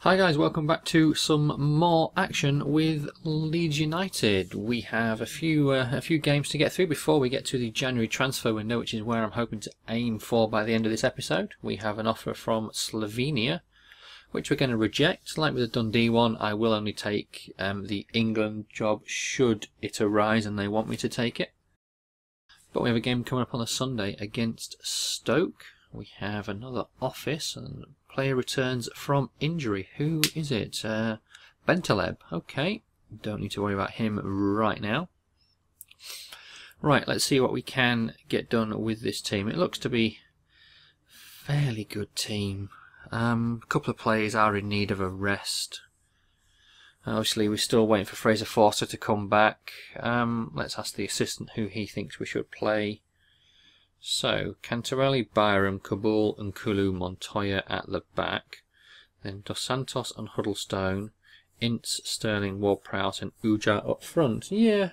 Hi guys, welcome back to some more action with Leeds United. We have a few games to get through before we get to the January transfer window, which is where I'm hoping to aim for by the end of this episode. We have an offer from Slovenia, which we're going to reject. Like with the Dundee one, I will only take the England job should it arise and they want me to take it. But we have a game coming up on a Sunday against Stoke. We have another office and player returns from injury. Who is it? Bentaleb. Okay, don't need to worry about him right now. Right, let's see what we can get done with this team. It looks to be a fairly good team. A couple of players are in need of a rest. Obviously, we're still waiting for Fraser Forster to come back. Let's ask the assistant who he thinks we should play. So, Cantarelli, Byram, Kabul and Kulu Montoya at the back. Then Dos Santos and Huddlestone, Ince, Sterling, Ward-Prowse and Uja up front. Yeah,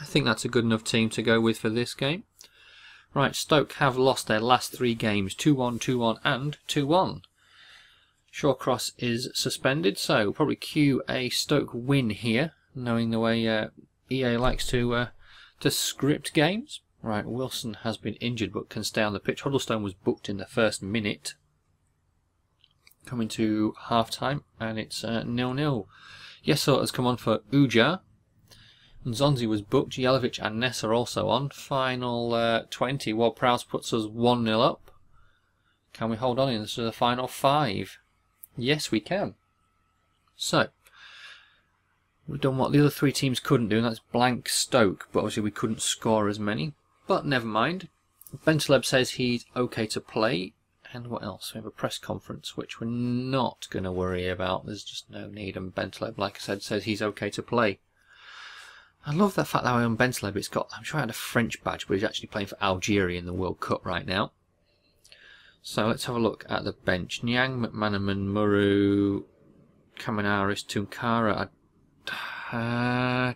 I think that's a good enough team to go with for this game. Right, Stoke have lost their last 3 games, 2-1, 2-1 and 2-1. Shawcross is suspended, so we'll probably cue a Stoke win here, knowing the way EA likes to script games. Right, Wilson has been injured but can stay on the pitch. Huddlestone was booked in the first minute. Coming to half-time and it's 0-0. Yesor has come on for Uja. Nzonzi was booked. Jelavic and Ness are also on. Final 20. Ward-Prowse puts us 1-0 up. Can we hold on into the final 5? Yes, we can. So, we've done what the other 3 teams couldn't do, and that's blank Stoke. But obviously we couldn't score as many. But never mind. Bentaleb says he's okay to play. And what else? We have a press conference, which we're not going to worry about. There's just no need. And Bentaleb, like I said, says he's okay to play. I love the fact that on Bentaleb it's got, I'm sure I had a French badge, but he's actually playing for Algeria in the World Cup right now. So let's have a look at the bench. Nyang, McManaman, Muru, Kamanaris, Tunkara. I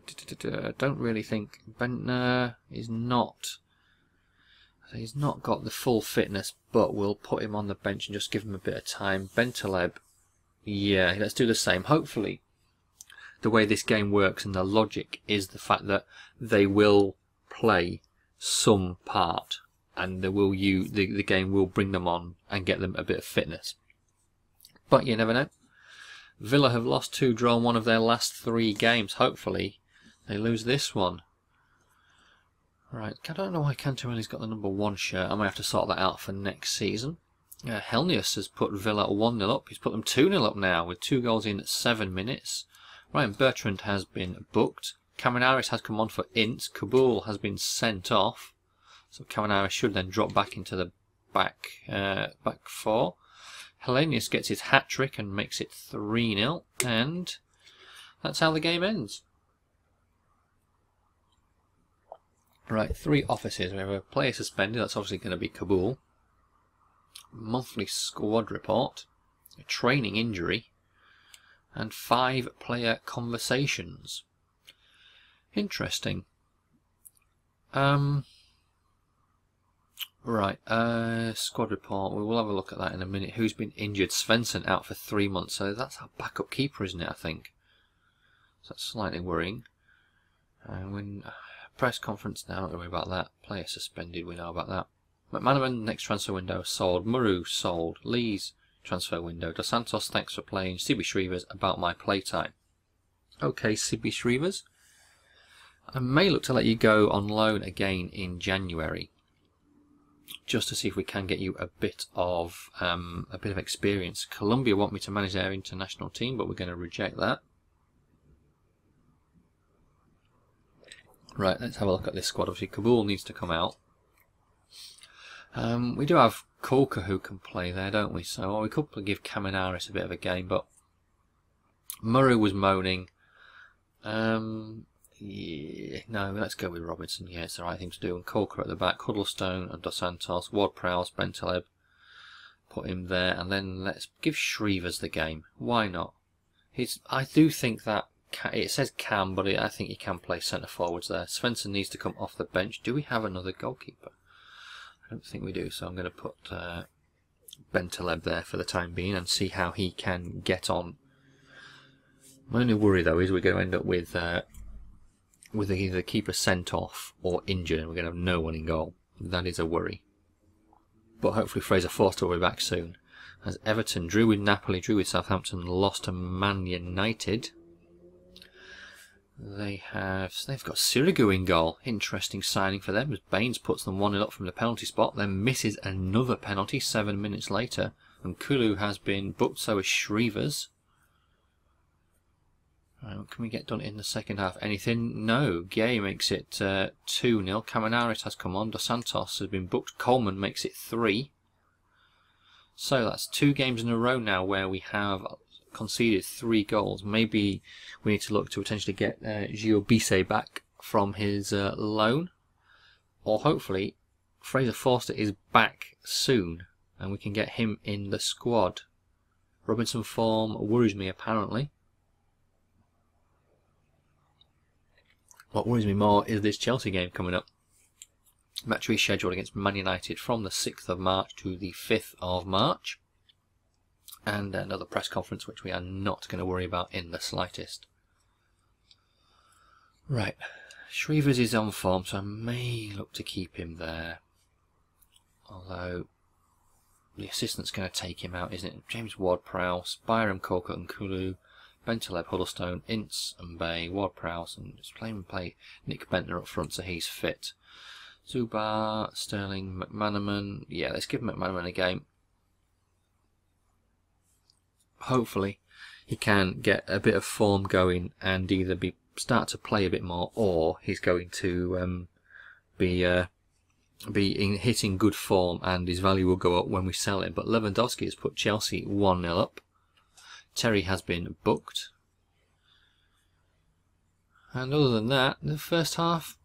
don't really think Bentner is not. He's not got the full fitness, but we'll put him on the bench and just give him a bit of time. Bentaleb, yeah, let's do the same. Hopefully, the way this game works and the logic is the fact that they will play some part, and they will the game will bring them on and get them a bit of fitness. But you never know. Villa have lost 2, drawn 1 of their last 3 games. Hopefully, they lose this one. Right, I don't know why Cantarelli's got the number 1 shirt. I might have to sort that out for next season. Helnius has put Villa 1-0 up. He's put them 2-0 up now with 2 goals in 7 minutes. Ryan Bertrand has been booked. Kamanaris has come on for Ince. Kabul has been sent off. So Kamanaris should then drop back into the back 4. Helenius gets his hat-trick and makes it 3-0, and that's how the game ends. Right, 3 offices. We have a player suspended, that's obviously going to be Kabul. Monthly squad report, a training injury, and 5 player conversations. Interesting. Right, squad report. We will have a look at that in a minute. Who's been injured? Svensson out for 3 months. So that's our backup keeper, isn't it, I think? So that's slightly worrying. When press conference now, don't worry about that. Player suspended, we know about that. McManaman, next transfer window, sold. Muru, sold. Lees, transfer window. Dos Santos, thanks for playing. Sibi Shrevers, about my playtime. Okay, Sibi Shrevers. I may look to let you go on loan again in January, just to see if we can get you a bit of experience. Colombia want me to manage their international team, but we're going to reject that. Right, let's have a look at this squad. Obviously, Kabul needs to come out. We do have Kolka who can play there, don't we? So we could give Kamanaris a bit of a game, but Murray was moaning. Yeah, no, let's go with Robinson. Yeah, it's the right thing to do. And Kolka at the back, Huddlestone and Dos Santos, Ward-Prowse, Bentaleb. Put him there, and then let's give Shrevers the game. Why not? I do think that it says can, but I think he can play centre forwards there. Svensson needs to come off the bench. Do we have another goalkeeper? I don't think we do, so I'm going to put Bentaleb there for the time being and see how he can get on. My only worry though is we're going to end up with either the keeper sent off or injured, and we're going to have no one in goal. That is a worry. But hopefully Fraser Forster will be back soon. As Everton drew with Napoli, drew with Southampton, lost to Man United. They've got Sirigu in goal. Interesting signing for them as Baines puts them 1-0 up from the penalty spot, then misses another penalty 7 minutes later. And Kulu has been booked, so is Shrevers. Right, what can we get done in the second half? Anything? No. Gay makes it 2-0. Caminaris has come on. Dos Santos has been booked. Coleman makes it 3. So that's 2 games in a row now where we have conceded 3 goals. Maybe we need to look to potentially get Gio Bisse back from his loan. Or hopefully Fraser Forster is back soon and we can get him in the squad. Robinson form worries me apparently. What worries me more is this Chelsea game coming up. Match rescheduled against Man United from the 6th of March to the 5th of March. And another press conference which we are not going to worry about in the slightest. Right, Shrevers is on form, so I may look to keep him there. Although the assistant's going to take him out, isn't it? James Ward-Prowse, Byram, Colquitt and Kulu, Bentaleb, Huddlestone, Ince and Bay, Ward-Prowse, and just play Nick Bentner up front so he's fit. Zubar, Sterling, McManaman. Yeah, let's give McManaman a game. Hopefully he can get a bit of form going and either start to play a bit more, or he's going to be hitting good form and his value will go up when we sell him. But Lewandowski has put Chelsea 1-0 up. Terry has been booked. And other than that, the first half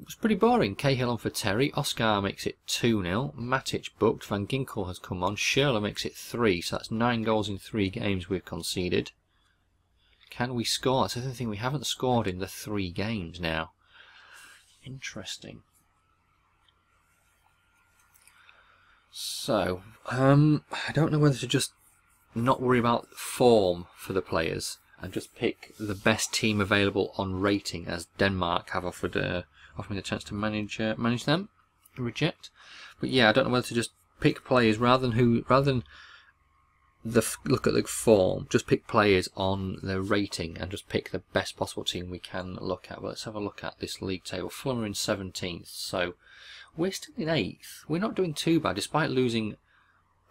was pretty boring. Cahill on for Terry. Oscar makes it 2-0. Matic booked. Van Ginkel has come on. Schürrle makes it 3. So that's 9 goals in 3 games we've conceded. Can we score? That's the other thing. We haven't scored in the 3 games now. Interesting. So, I don't know whether to just not worry about form for the players and just pick the best team available on rating, as Denmark have offered me the chance to manage them. Reject. But yeah, I don't know whether to just pick players rather than look at the form. Just pick players on their rating and just pick the best possible team we can look at. But let's have a look at this league table. Fulham are in 17th, so we're still in 8th. We're not doing too bad despite losing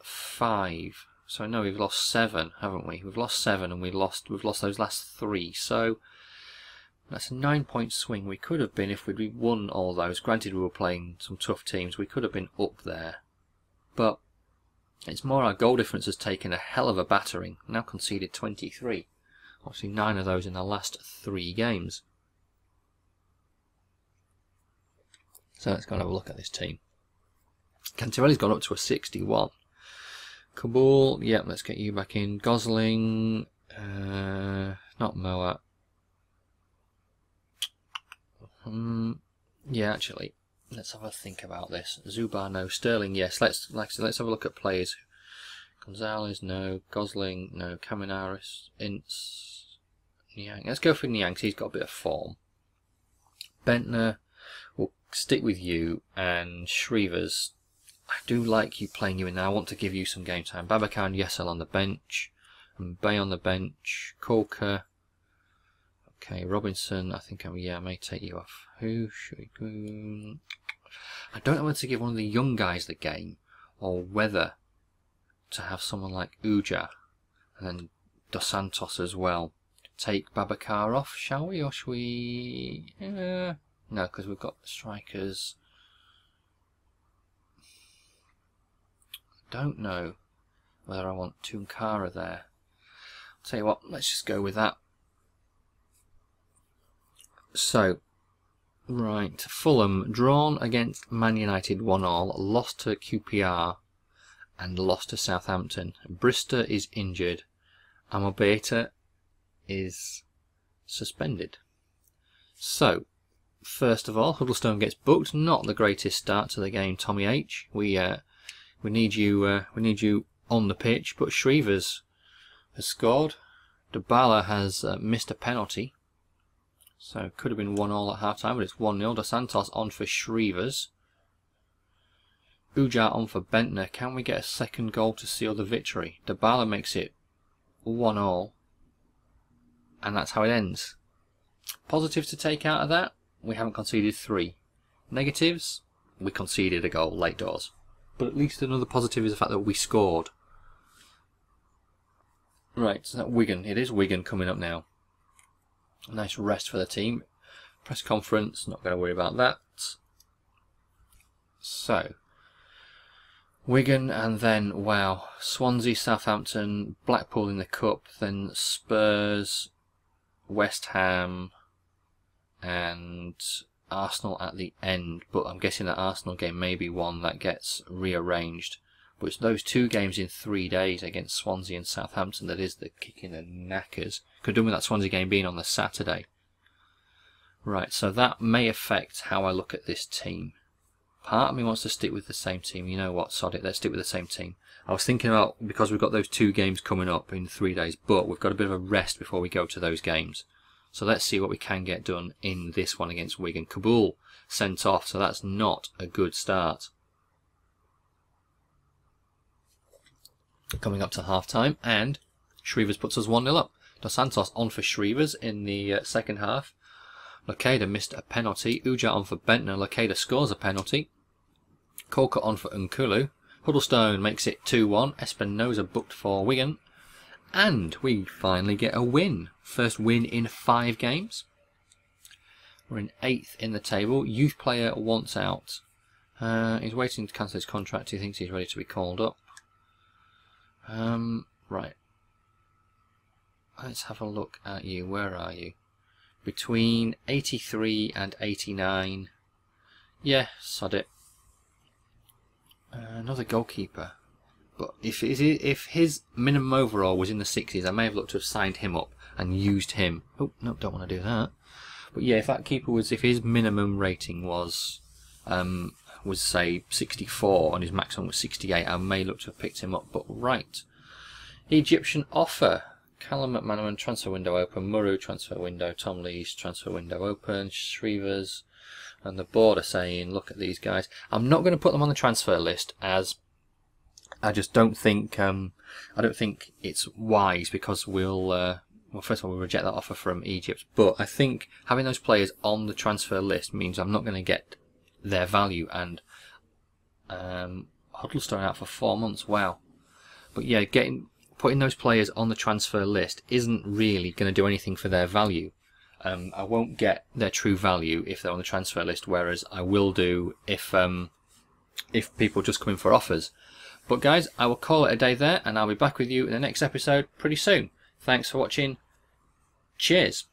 5. So I know we've lost 7, haven't we? We've lost 7 and we've lost those last 3. So that's a 9-point swing. We could have been, if we'd won all those. Granted, we were playing some tough teams. We could have been up there. But it's more our goal difference has taken a hell of a battering. Now conceded 23. Obviously 9 of those in the last 3 games. So let's go and have a look at this team. Cantarelli's gone up to a 61. Kabul, yep, let's get you back in. Gosling, not Moa. Yeah, actually, let's have a think about this. Zubar, no. Sterling, yes. Let's have a look at players. Gonzalez, no. Gosling, no. Caminaris, Ince, Niang. Let's go for Niang, because he's got a bit of form. Bentner, we'll stick with you, and Shrevers. I do like you playing you in there. I want to give you some game time. Babacar and Yesel on the bench. And Bay on the bench. Kolka. Okay, Robinson. I think I may take you off. Who should we go? I don't know whether to give one of the young guys the game, or whether to have someone like Uja and then Dos Santos as well. Take Babacar off, shall we? Or should we? No, because we've got strikers. Don't know whether I want Tunkara there. I'll tell you what, let's just go with that. So, right, Fulham drawn against Man United 1-1, lost to QPR and lost to Southampton. Brister is injured. Amobeta is suspended. So, first of all, Huddlestone gets booked. Not the greatest start to the game, Tommy H. We need you on the pitch, but Shrevers has scored. Dybala has missed a penalty, so it could have been 1-1 at half time, but it's 1-0. Dos Santos on for Shrevers. Ujar on for Bentner. Can we get a second goal to seal the victory? Dybala makes it 1-1, and that's how it ends. Positives to take out of that: we haven't conceded 3. Negatives: we conceded a goal late doors. But at least another positive is the fact that we scored. Right, so that Wigan. It is Wigan coming up now. A nice rest for the team. Press conference, not going to worry about that. So, Wigan, and then, wow, Swansea, Southampton, Blackpool in the Cup, then Spurs, West Ham, and Arsenal at the end. But I'm guessing that Arsenal game may be one that gets rearranged. But it's those 2 games in 3 days against Swansea and Southampton that is the kick in the knackers. Could have done with that Swansea game being on the Saturday. Right, so that may affect how I look at this team. Part of me wants to stick with the same team. You know what, sod it, let's stick with the same team. I was thinking about, because we've got those 2 games coming up in 3 days, but we've got a bit of a rest before we go to those games. So let's see what we can get done in this one against Wigan. Kabul sent off, so that's not a good start. Coming up to half time, and Shrevers puts us 1-0 up. Dos Santos on for Shrevers in the second half. Lokeda missed a penalty. Ujar on for Bentner. Lokeda scores a penalty. Colca on for Nkulu. Huddlestone makes it 2-1. Espinoza booked for Wigan. And we finally get a win. First win in 5 games. We're in 8th in the table. Youth player wants out. He's waiting to cancel his contract. He thinks he's ready to be called up. Right. Let's have a look at you. Where are you? Between 83 and 89. Yeah, sod it. Another goalkeeper. But if his minimum overall was in the 60s, I may have looked to have signed him up and used him. Oh, no, don't want to do that. But yeah, if that keeper was, if his minimum rating was say 64 and his maximum was 68, I may look to have picked him up. But right, Egyptian offer. Callum McManaman transfer window open. Muru transfer window. Tom Lees transfer window open. Shrevers, and the board are saying, look at these guys. I'm not going to put them on the transfer list, as I just don't think I don't think it's wise, because well, first of all, we'll reject that offer from Egypt. But I think having those players on the transfer list means I'm not going to get their value. And Huddlestone out for 4 months. Wow. But yeah, putting those players on the transfer list isn't really going to do anything for their value. I won't get their true value if they're on the transfer list, whereas I will do if people just come in for offers. But guys, I will call it a day there, and I'll be back with you in the next episode pretty soon. Thanks for watching. Cheers.